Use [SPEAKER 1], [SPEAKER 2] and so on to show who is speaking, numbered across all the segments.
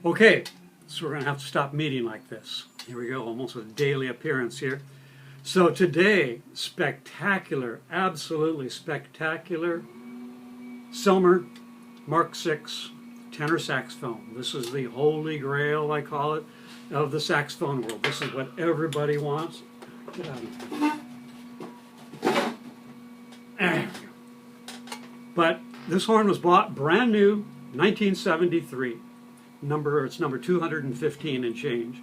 [SPEAKER 1] Okay, so we're going to have to stop meeting like this. Here we go, almost a daily appearance here. So today, spectacular, absolutely spectacular, Selmer MK VI tenor saxophone. This is the holy grail, I call it, of the saxophone world. This is what everybody wants. Get out of here. There we go. But this horn was bought brand new, 1973. It's number 215 and change,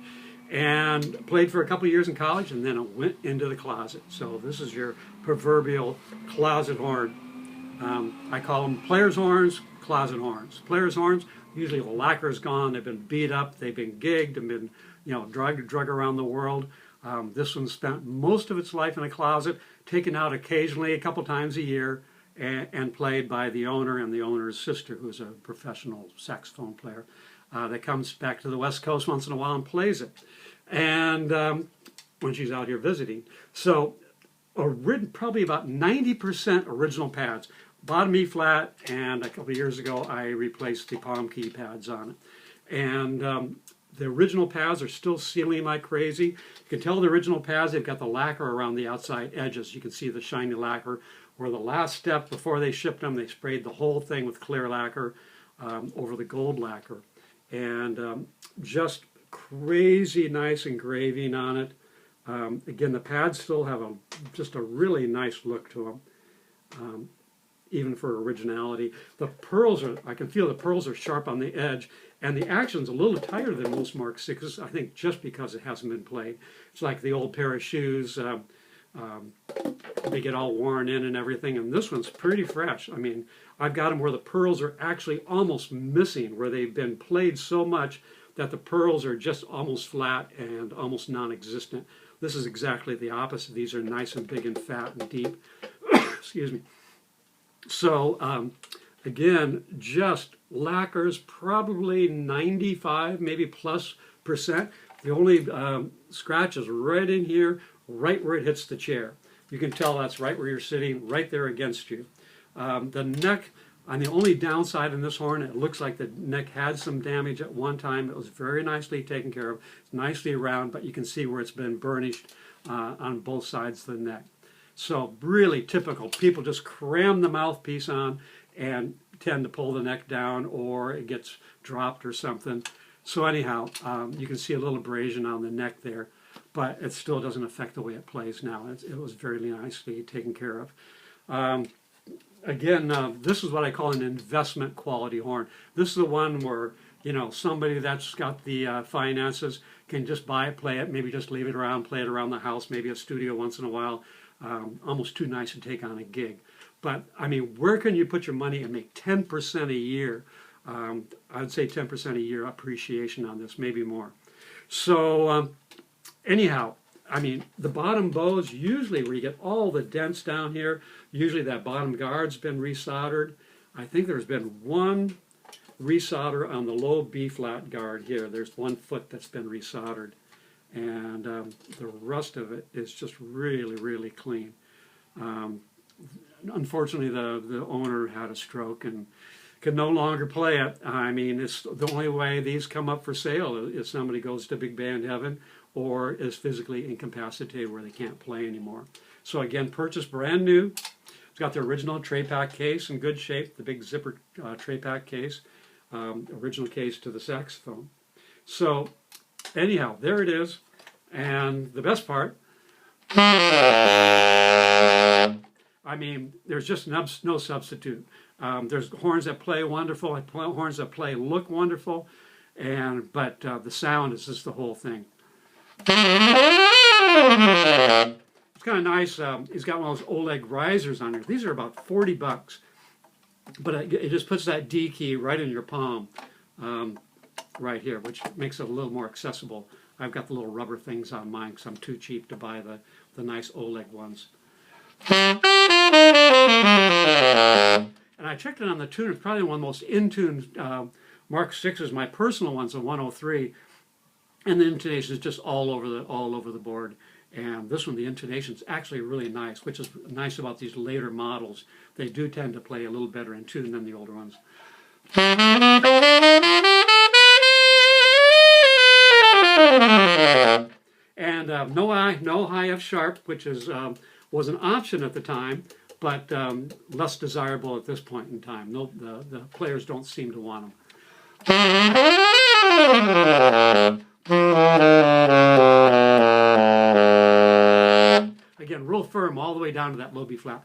[SPEAKER 1] and played for a couple of years in college, and then it went into the closet. So this is your proverbial closet horn. I call them players' horns, closet horns. Players' horns, usually the lacquer's gone, they've been beat up, they've been gigged and been, drug around the world. This one spent most of its life in a closet, taken out occasionally a couple times a year, and played by the owner and the owner's sister, who's a professional saxophone player. That comes back to the West Coast once in a while and plays it, and when she's out here visiting. So probably about 90% original pads, bottom E flat, and a couple of years ago I replaced the palm key pads on it. And the original pads are still sealing like crazy. You can tell the original pads, they've got the lacquer around the outside edges. You can see the shiny lacquer, where the last step before they shipped them, they sprayed the whole thing with clear lacquer over the gold lacquer. And just crazy nice engraving on it. Again, the pads still have just a really nice look to them, even for originality. The pearls I can feel the pearls are sharp on the edge, and the action's a little tighter than most Mark VI's, I think just because it hasn't been played. It's like the old pair of shoes, they get all worn in and everything, and this one's pretty fresh. I mean, I've got them where the pearls are actually almost missing, where they've been played so much that the pearls are just almost flat and almost non-existent. This is exactly the opposite. These are nice and big and fat and deep. Excuse me. So, again, just lacquers, probably 95, maybe plus %. The only scratch is right in here, right where it hits the chair. You can tell that's right where you're sitting, right there against you. The neck, the only downside in this horn, it looks like the neck had some damage at one time. It was very nicely taken care of. It's nicely round, but you can see where it's been burnished on both sides of the neck. So really typical. People just cram the mouthpiece on and tend to pull the neck down, or it gets dropped or something. So anyhow, you can see a little abrasion on the neck there, but it still doesn't affect the way it plays now. It was very nicely taken care of. Again, this is what I call an investment quality horn. This is the one where, somebody that's got the finances can just buy it, play it, maybe just leave it around, play it around the house, maybe a studio once in a while. Almost too nice to take on a gig. But, where can you put your money and make 10% a year? I'd say 10% a year appreciation on this, maybe more. So, anyhow, the bottom bows, usually where you get all the dents down here, usually that bottom guard's been resoldered. I think there's been one resolder on the low B-flat guard here. There's 1 foot that's been resoldered. And the rest of it is just really, really clean. Unfortunately, the owner had a stroke and can no longer play it. It's the only way these come up for sale is somebody goes to big band heaven or is physically incapacitated where they can't play anymore. So again, purchased brand new. It's got the original tray pack case in good shape, the big zipper tray pack case, original case to the saxophone. So anyhow, there it is. And the best part, there's just no substitute. There's horns that play wonderful, horns that look wonderful, but the sound is just the whole thing. It's kind of nice. He's got one of those Oleg risers on here. These are about $40, but it just puts that D key right in your palm, right here, which makes it a little more accessible. I've got the little rubber things on mine because I'm too cheap to buy the nice Oleg ones. And I checked it on the tuner. It's probably one of the most in-tuned Mark VI's, my personal one's a 103, and the intonation is just all over the board. And this one, the intonation is actually really nice, which is nice about these later models. They do tend to play a little better in tune than the older ones. no high F sharp, which is was an option at the time, but less desirable at this point in time. No, the players don't seem to want them. Again, real firm all the way down to that low B flat.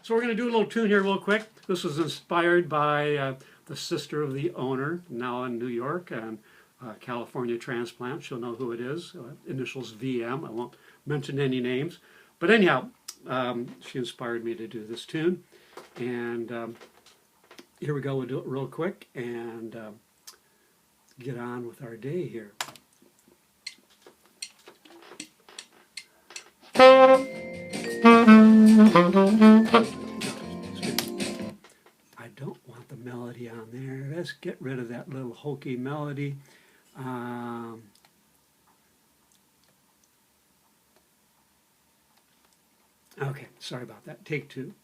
[SPEAKER 1] So we're going to do a little tune here real quick. This was inspired by the sister of the owner, now in New York, and California transplant. She'll know who it is. Initials VM. I won't mention any names. But anyhow, she inspired me to do this tune. And here we go. We'll do it real quick and get on with our day here. I don't want the melody on there. Let's get rid of that little hokey melody. Okay, sorry about that. Take two.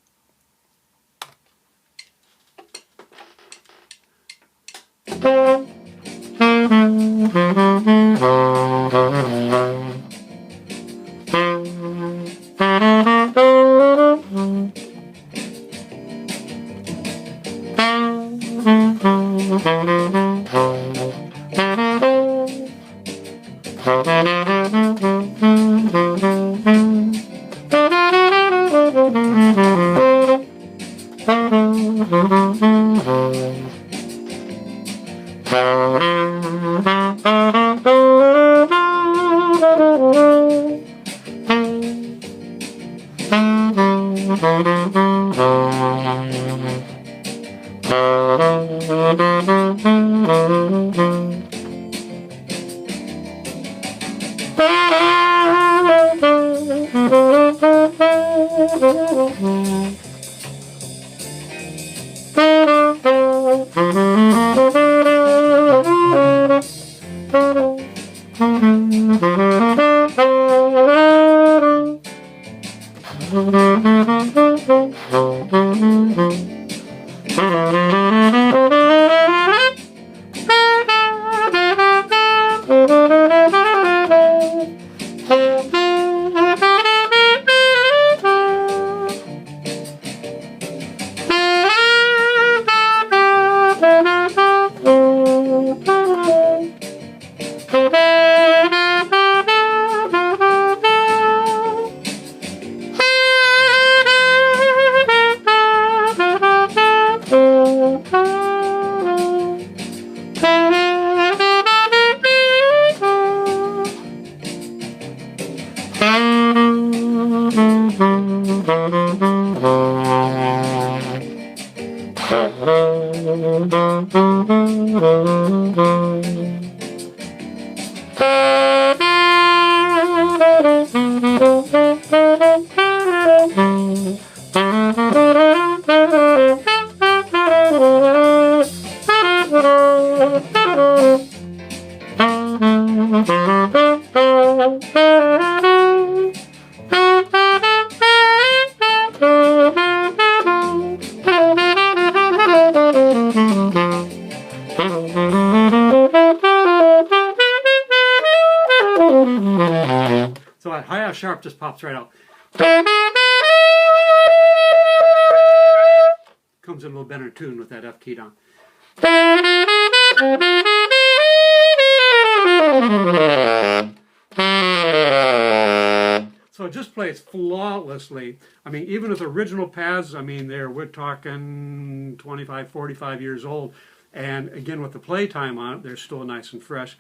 [SPEAKER 1] So that high F sharp just pops right out. Comes in a little better tune with that F key down. So it just plays flawlessly. I mean, even with original pads, I mean, we're talking 25, 45 years old. And again, with the playtime on it, they're still nice and fresh.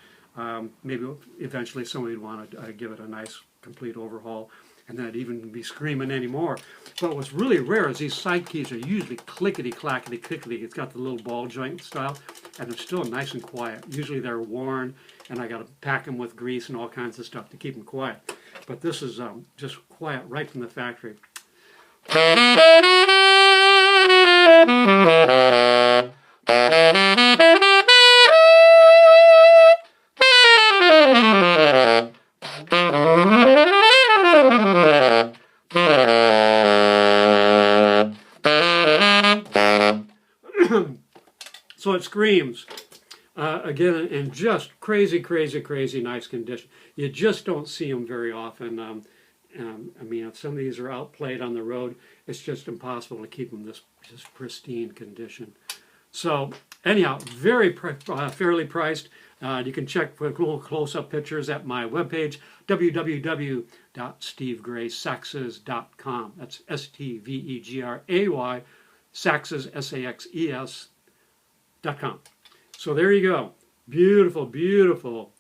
[SPEAKER 1] Maybe eventually somebody would want to give it a nice complete overhaul, and then it'd even be screaming anymore. But what's really rare is these side keys are usually clickety clackety clickety. It's got the little ball joint style, and they're still nice and quiet. Usually they're worn, and I got to pack them with grease and all kinds of stuff to keep them quiet. But this is just quiet right from the factory. So it screams. Again, in just crazy, crazy, crazy nice condition. You just don't see them very often. I mean, if some of these are outplayed on the road, it's just impossible to keep them in this just pristine condition. So anyhow, very fairly priced. You can check for cool close-up pictures at my webpage, www.stevegraysaxes.com. That's STVEGRAY, Saxes, SAXES.com. So there you go. Beautiful, beautiful.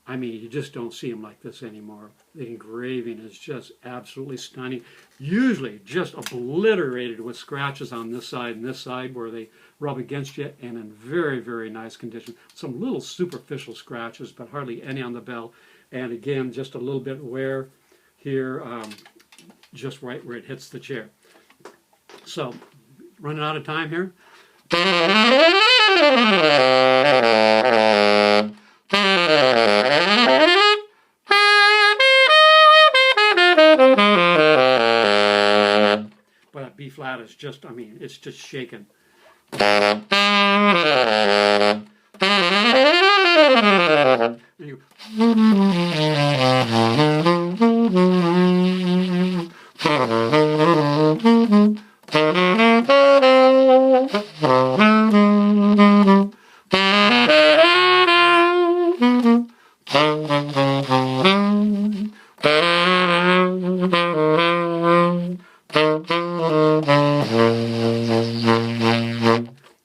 [SPEAKER 1] I mean, you just don't see them like this anymore. The engraving is just absolutely stunning. Usually just obliterated with scratches on this side and this side where they rub against you, and in very, very nice condition. Some little superficial scratches, but hardly any on the bell. And again, just a little bit wear here, just right where it hits the chair. So, running out of time here. But that B flat is just, I mean, it's just shaking. You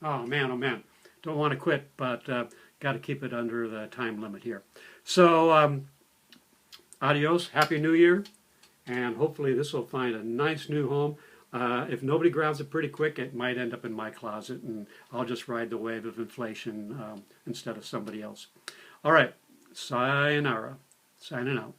[SPEAKER 1] oh man, don't want to quit, but got to keep it under the time limit here. So, adios, Happy New Year, and hopefully this will find a nice new home. If nobody grabs it pretty quick, it might end up in my closet, and I'll just ride the wave of inflation instead of somebody else. All right, sayonara, signing out.